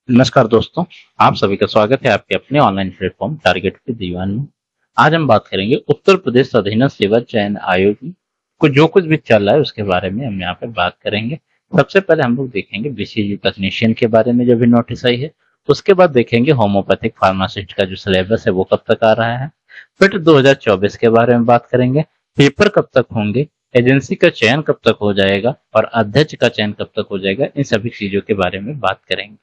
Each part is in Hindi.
नमस्कार दोस्तों, आप सभी का स्वागत है आपके अपने ऑनलाइन प्लेटफॉर्म टारगेट विद दीवान में। आज हम बात करेंगे उत्तर प्रदेश अधीनस्थ सेवा चयन आयोग को जो कुछ भी चल रहा है उसके बारे में हम यहाँ पे बात करेंगे। सबसे पहले हम लोग देखेंगे बीसीजी तकनीशियन के बारे में जो भी नोटिस आई है। उसके बाद देखेंगे होम्योपैथिक फार्मासिस्ट का जो सिलेबस है वो कब तक आ रहा है। फिर 2024 के बारे में बात करेंगे, पेपर कब तक होंगे, एजेंसी का चयन कब तक हो जाएगा और अध्यक्ष का चयन कब तक हो जाएगा। इन सभी चीजों के बारे में बात करेंगे,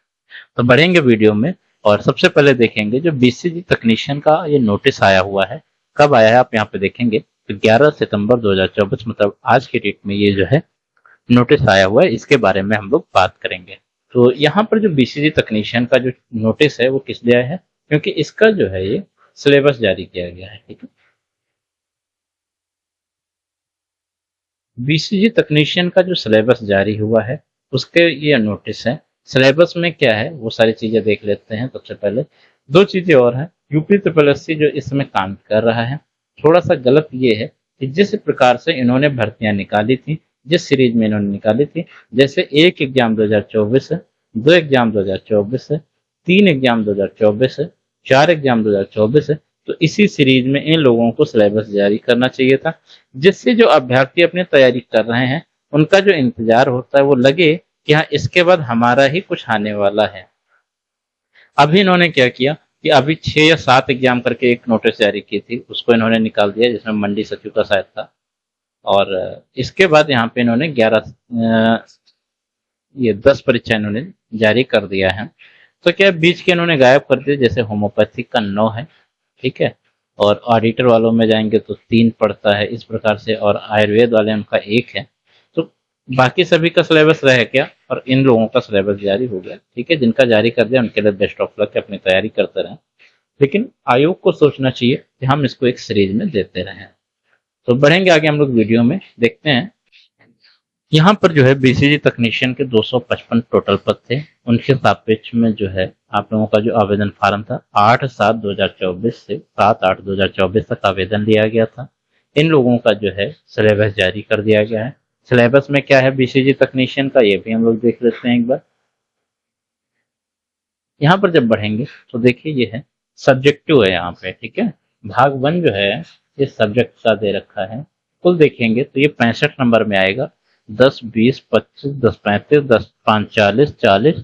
तो बढ़ेंगे वीडियो में। और सबसे पहले देखेंगे जो बीसीजी तकनीशियन का ये नोटिस आया हुआ है, कब आया है आप यहाँ पे देखेंगे तो 11 सितंबर 2024, मतलब आज की डेट में ये जो है नोटिस आया हुआ है। इसके बारे में हम लोग बात करेंगे। तो यहाँ पर जो बीसीजी तकनीशियन का जो नोटिस है वो किस लिए आया है, क्योंकि इसका जो है ये सिलेबस जारी किया गया है। ठीक है, बीसीजी तकनीशियन का जो सिलेबस जारी हुआ है उसके ये नोटिस है। सिलेबस में क्या है वो सारी चीजें देख लेते हैं। सबसे पहले दो चीजें और हैं। यूपी ट्रिपल एस सी जो इसमें काम कर रहा है, थोड़ा सा गलत ये है कि जिस प्रकार से इन्होंने भर्तियां निकाली थी, जिस सीरीज में इन्होंने निकाली थी, जैसे एक एग्जाम 2024 है, दो एग्जाम 2024 है, तीन एग्जाम 2024 है, चार एग्जाम 2024 है, तो इसी सीरीज में इन लोगों को सिलेबस जारी करना चाहिए था, जिससे जो अभ्यर्थी अपनी तैयारी कर रहे हैं उनका जो इंतजार होता है वो लगे कि हाँ इसके बाद हमारा ही कुछ आने वाला है। अभी इन्होंने क्या किया कि अभी 6 या 7 एग्जाम करके एक नोटिस जारी की थी, उसको इन्होंने निकाल दिया जिसमें मंडी सचिव का शायद था। और इसके बाद यहाँ पे इन्होंने 11 ये 10 परीक्षा इन्होंने जारी कर दिया है। तो क्या बीच के इन्होंने गायब कर दिया, जैसे होम्योपैथिक का 9 है, ठीक है, और ऑडिटर वालों में जाएंगे तो 3 पड़ता है इस प्रकार से, और आयुर्वेद वाले उनका 1 है। तो बाकी सभी का सिलेबस रह गया और इन लोगों का सिलेबस जारी हो गया। ठीक है, जिनका जारी कर दिया उनके लिए बेस्ट ऑफ लक, अपनी तैयारी करते रहें। लेकिन आयोग को सोचना चाहिए कि हम इसको एक सीरीज में देते रहें। तो बढ़ेंगे आगे हम लोग वीडियो में, देखते हैं। यहाँ पर जो है बीसीजी तकनीशियन के 255 टोटल पद थे। उनके सापेक्ष में जो है आप लोगों का जो आवेदन फार्म था 8/7/2024 से 7/8/2024 तक आवेदन लिया गया था। इन लोगों का जो है सिलेबस जारी कर दिया गया है। सिलेबस में क्या है बीसीजी तकनीशियन का, ये भी हम लोग देख लेते हैं एक बार। यहाँ पर जब बढ़ेंगे तो देखिए ये है सब्जेक्टिव है यहाँ पे। ठीक है, भाग 1 जो है ये सब्जेक्ट का दे रखा है। कुल देखेंगे तो ये 65 नंबर में आएगा। 10, 20, 25, 10, 35, 10, 5, 40, 40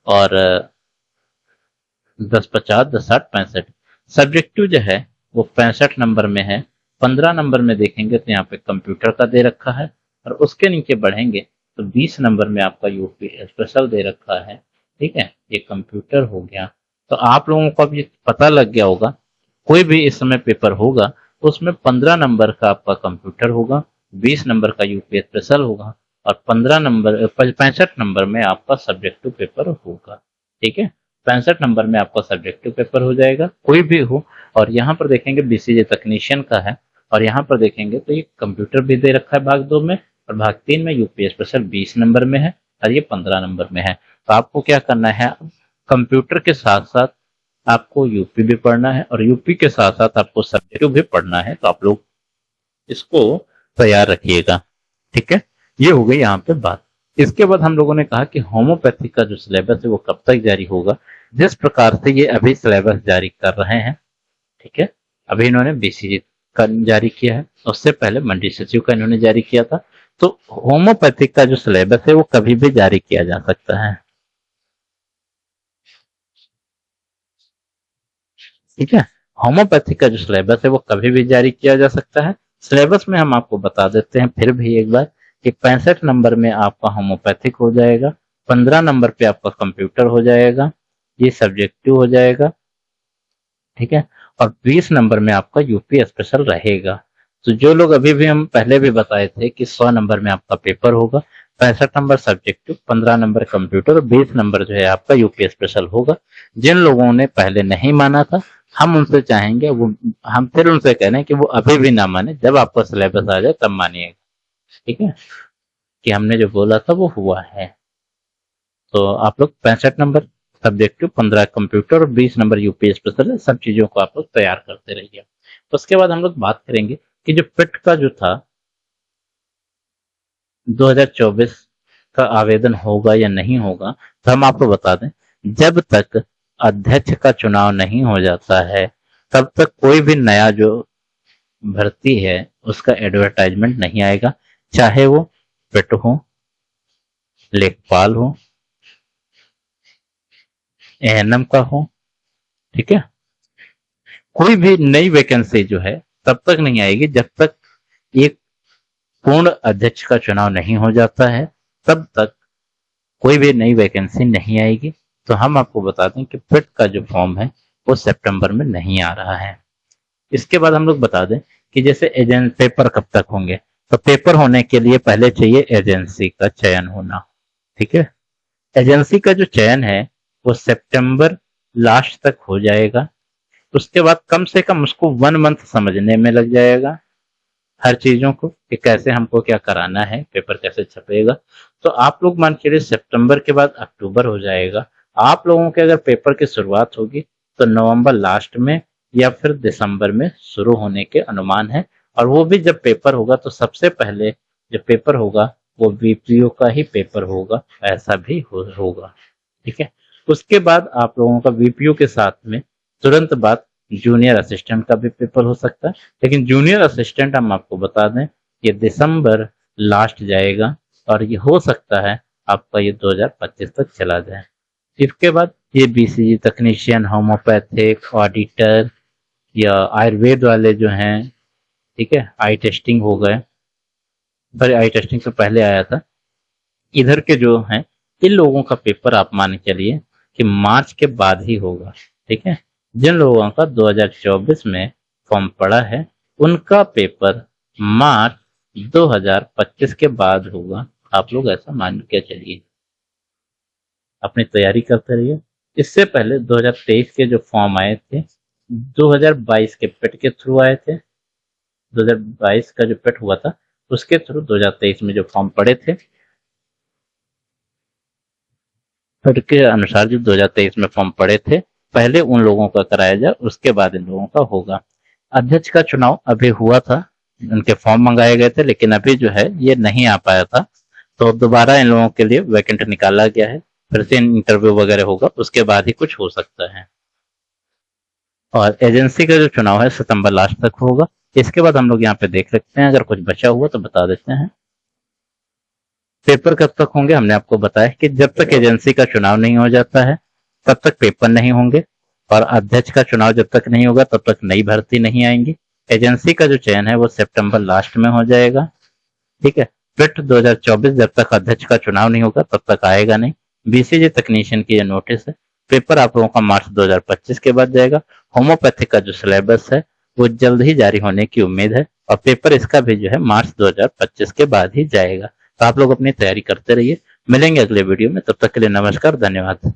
और 10, 50, 10, 60, 65। सब्जेक्टिव जो है वो 65 नंबर में है। 15 नंबर में देखेंगे तो यहाँ पे कंप्यूटर का दे रखा है, और उसके नीचे बढ़ेंगे तो 20 नंबर में आपका यूपी स्पेशल दे रखा है। ठीक है, ये कंप्यूटर हो गया। तो आप लोगों को अब ये पता लग गया होगा, कोई भी इस समय पेपर होगा उसमें 15 नंबर का आपका कंप्यूटर होगा, 20 नंबर का यूपी स्पेशल होगा, और 15 नंबर 65 नंबर में आपका सब्जेक्टिव पेपर होगा। ठीक है, 65 नंबर में आपका सब्जेक्टिव पेपर हो जाएगा, कोई भी हो। और यहाँ पर देखेंगे बीसीजे तकनीशियन का है, और यहाँ पर देखेंगे तो ये कंप्यूटर भी दे रखा है भाग 2 में, और भाग 3 में यूपी स्पेशल 20 नंबर में है, और ये 15 नंबर में है। तो आपको क्या करना है, कंप्यूटर के साथ साथ आपको यूपी भी पढ़ना है, और यूपी के साथ साथ आपको सब्जेक्टिव भी पढ़ना है। तो आप लोग इसको तैयार रखिएगा। ठीक है, ये हो गई यहाँ पे बात। इसके बाद हम लोगों ने कहा कि होम्योपैथिक का जो सिलेबस है वो कब तक जारी होगा। जिस प्रकार से ये अभी सिलेबस जारी कर रहे हैं, ठीक है, अभी इन्होंने बीसीजी का जारी किया है, उससे पहले मंडी सचिव का इन्होंने जारी किया था। तो होम्योपैथिक का जो सिलेबस है वो कभी भी जारी किया जा सकता है। ठीक है, होम्योपैथिक का जो सिलेबस है वो कभी भी जारी किया जा सकता है। सिलेबस में हम आपको बता देते हैं फिर भी एक बार कि 65 नंबर में आपका होम्योपैथिक हो जाएगा, 15 नंबर पे आपका कंप्यूटर हो जाएगा, ये सब्जेक्टिव हो जाएगा। ठीक है, और 20 नंबर में आपका यूपी स्पेशल रहेगा। तो जो लोग अभी भी हम पहले भी बताए थे कि 100 नंबर में आपका पेपर होगा, 65 नंबर सब्जेक्टिव, 15 नंबर कंप्यूटर और 20 नंबर जो है आपका यूपी स्पेशल होगा। जिन लोगों ने पहले नहीं माना था, हम उनसे चाहेंगे वो, हम फिर उनसे कह रहे हैं कि वो अभी भी ना माने, जब आपका सिलेबस आ जाए तब मानिएगा। ठीक है, कि हमने जो बोला था वो हुआ है। तो आप लोग 65 नंबर सब्जेक्टिव, 15 कंप्यूटर और 20 नंबर यूपी स्पेशल है, सब चीजों को आप लोग तैयार करते रहिए। उसके बाद हम लोग बात करेंगे कि जो पिट का जो था 2024 का आवेदन होगा या नहीं होगा। तो हम आपको बता दें जब तक अध्यक्ष का चुनाव नहीं हो जाता है तब तक कोई भी नया जो भर्ती है उसका एडवर्टाइजमेंट नहीं आएगा, चाहे वो पिट हो, लेखपाल हो, एएनएम का हो। ठीक है, कोई भी नई वैकेंसी जो है तब तक नहीं आएगी जब तक एक पूर्ण अध्यक्ष का चुनाव नहीं हो जाता है, तब तक कोई भी नई वैकेंसी नहीं आएगी। तो हम आपको बता दें कि पिट का जो फॉर्म है वो सितंबर में नहीं आ रहा है। इसके बाद हम लोग बता दें कि जैसे एजेंट पेपर कब तक होंगे, तो पेपर होने के लिए पहले चाहिए एजेंसी का चयन होना। ठीक है, एजेंसी का जो चयन है वो सितंबर लास्ट तक हो जाएगा। उसके बाद कम से कम उसको 1 मंथ समझने में लग जाएगा, हर चीजों को कि कैसे हमको क्या कराना है, पेपर कैसे छपेगा। तो आप लोग मान के चलिए सितंबर के बाद अक्टूबर हो जाएगा। आप लोगों के अगर पेपर की शुरुआत होगी तो नवंबर लास्ट में या फिर दिसंबर में शुरू होने के अनुमान है। और वो भी जब पेपर होगा तो सबसे पहले जो पेपर होगा वो बीपीओ का ही पेपर होगा, ऐसा भी होगा। ठीक है, उसके बाद आप लोगों का बीपीओ के साथ में तुरंत बाद जूनियर असिस्टेंट का भी पेपर हो सकता है, लेकिन जूनियर असिस्टेंट हम आपको बता दें ये दिसंबर लास्ट जाएगा और ये हो सकता है आपका ये 2025 तक चला जाए। इसके बाद ये बीसीजी तकनीशियन, होम्योपैथिक, ऑडिटर या आयुर्वेद वाले जो हैं, ठीक है, आई टेस्टिंग हो गए, पर आई टेस्टिंग तो पहले आया था, इधर के जो हैं इन लोगों का पेपर आप मान के चलिए कि मार्च के बाद ही होगा। ठीक है, जिन लोगों का 2024 में फॉर्म पड़ा है उनका पेपर मार्च 2025 के बाद होगा। आप लोग ऐसा मान के चलिए, अपनी तैयारी करते रहिए। इससे पहले 2023 के जो फॉर्म आए थे 2022 के पेट के थ्रू आए थे, 2022 का जो पेट हुआ था उसके थ्रू 2023 में जो फॉर्म पड़े थे पेट के अनुसार जो 2023 में फॉर्म पड़े थे पहले उन लोगों का कराया जाए, उसके बाद इन लोगों का होगा। अध्यक्ष का चुनाव अभी हुआ था, उनके फॉर्म मंगाए गए थे, लेकिन अभी जो है ये नहीं आ पाया था, तो दोबारा इन लोगों के लिए वैकेंट निकाला गया है। फिर से इंटरव्यू वगैरह होगा, उसके बाद ही कुछ हो सकता है। और एजेंसी का जो चुनाव है सितंबर लास्ट तक होगा। इसके बाद हम लोग यहाँ पे देख सकते हैं, अगर कुछ बचा हुआ तो बता देते हैं। पेपर कब तक होंगे, हमने आपको बताया कि जब तक एजेंसी का चुनाव नहीं हो जाता है तब तक पेपर नहीं होंगे, और अध्यक्ष का चुनाव जब तक नहीं होगा तब तक नई भर्ती नहीं आएंगी। एजेंसी का जो चयन है वो सितंबर लास्ट में हो जाएगा। ठीक है, फिट 2024 जब तक अध्यक्ष का चुनाव नहीं होगा तब तक आएगा नहीं। बीसीजी तकनीशियन की ये नोटिस है, पेपर आप लोगों का मार्च 2025 के बाद जाएगा। होम्योपैथिक का जो सिलेबस है वो जल्द ही जारी होने की उम्मीद है, और पेपर इसका भी जो है मार्च 2025 के बाद ही जाएगा। तो आप लोग अपनी तैयारी करते रहिए। मिलेंगे अगले वीडियो में, तब तक के लिए नमस्कार, धन्यवाद।